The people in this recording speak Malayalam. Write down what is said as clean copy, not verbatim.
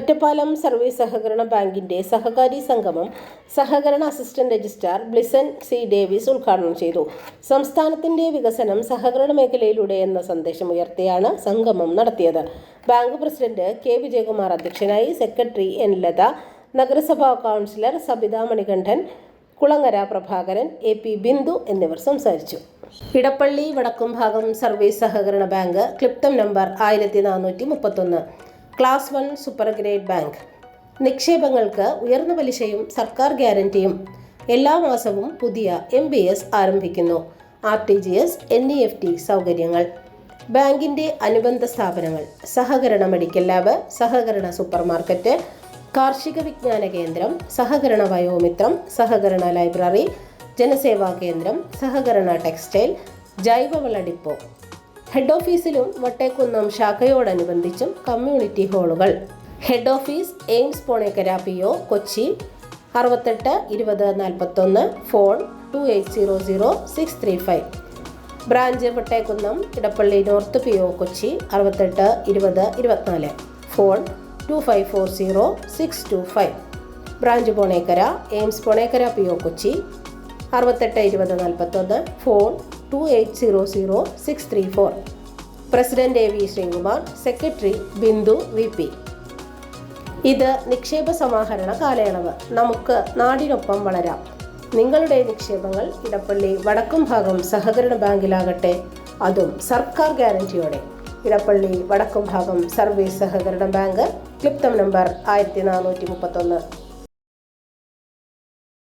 ഒറ്റപ്പാലം സർവീസ് സഹകരണ ബാങ്കിന്റെ സഹകാരി സംഗമം സഹകരണ അസിസ്റ്റന്റ് രജിസ്ട്രാർ ബ്ലിസൻ സി ഡേവിസ് ഉദ്ഘാടനം ചെയ്തു. സംസ്ഥാനത്തിന്റെ വികസനം സഹകരണ മേഖലയിലൂടെ എന്ന സന്ദേശം ഉയർത്തിയാണ് സംഗമം നടത്തിയത്. ബാങ്ക് പ്രസിഡന്റ് കെ വിജയകുമാർ അധ്യക്ഷനായി. സെക്രട്ടറി എൻ ലത, നഗരസഭാ councillor Sabitha Manikandan, Kulangara Prabhakaran, A P Bindu എന്നിവർ സംസാരിച്ചു. ഇടപ്പള്ളി വടക്കുംഭാഗം സർവീസ് സഹകരണ ബാങ്ക് ക്ലിപ്തം number 1431 class 1 super grade bank. നിക്ഷേപങ്ങൾക്ക് ഉയർന്ന പലിശയും സർക്കാർ ഗ്യാരണ്ടിയും. എല്ലാ മാസവും പുതിയ MBS ആരംഭിക്കുന്നു. RTGS, NEFT സൗകര്യങ്ങൾ. ബാങ്കിന്റെ അനുബന്ധ സ്ഥാപനങ്ങൾ: സഹകരണ മെഡിക്കൽ ലാബ്, സഹകരണ സൂപ്പർ മാർക്കറ്റ്, കാർഷിക വിജ്ഞാന കേന്ദ്രം, സഹകരണ വയോമിത്രം, സഹകരണ ലൈബ്രറി, ജനസേവാ കേന്ദ്രം, സഹകരണ ടെക്സ്റ്റൈൽ, ജൈവവള ഡിപ്പോ. ഹെഡ് ഓഫീസിലും വട്ടേക്കുന്നം ശാഖയോടനുബന്ധിച്ചും കമ്മ്യൂണിറ്റി ഹാളുകൾ. Head office AIMS Ponekkara PO, Kochi 68 20 41, phone 2800 635. Branch Vattekkunnam Edappally north PO, Kochi 68 20 24, phone 2540 625. Branch Ponekkara AIMS Ponekkara PO, Kochi 68 20 41, phone 2800 634. President AV Sreekumar, secretary Bindu VP. ഇത് നിക്ഷേപ സമാഹരണ കാലയളവ്. നമുക്ക് നാടിനൊപ്പം വളരാം. നിങ്ങളുടെ നിക്ഷേപങ്ങൾ ഇടപ്പള്ളി വടക്കുംഭാഗം സഹകരണ ബാങ്കിലാകട്ടെ, അതും സർക്കാർ ഗ്യാരണ്ടിയോടെ. ഇടപ്പള്ളി വടക്കുംഭാഗം സർവീസ് സഹകരണ ബാങ്ക് ക്ലിപ്തം നമ്പർ 1431.